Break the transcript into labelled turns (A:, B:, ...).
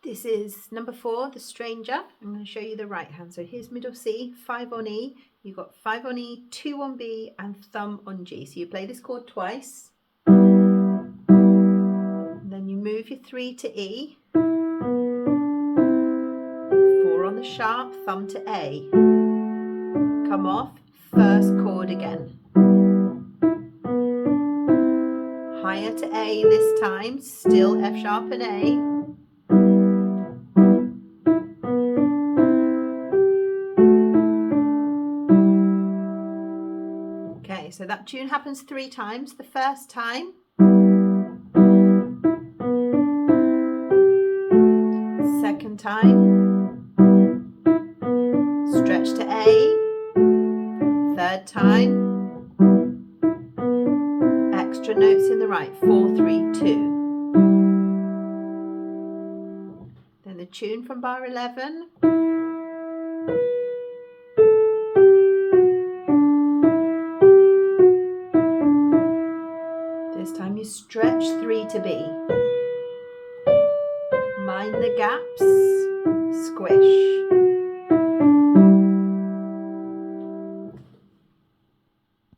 A: This is number 4, The Stranger. I'm going to show you the right hand. So here's middle C, 5 on E. You've got 5 on E, 2 on B, and thumb on G. So you play this chord twice. And then you move your 3 to E. 4 on the sharp, thumb to A. Come off, first chord again. Higher to A this time, still F sharp and A. Okay, so that tune happens 3 times. The first time, second time, stretch to A, third time, extra notes in the right, 4, 3, 2. Then the tune from bar 11. This time you stretch 3 to B. Mind the gaps.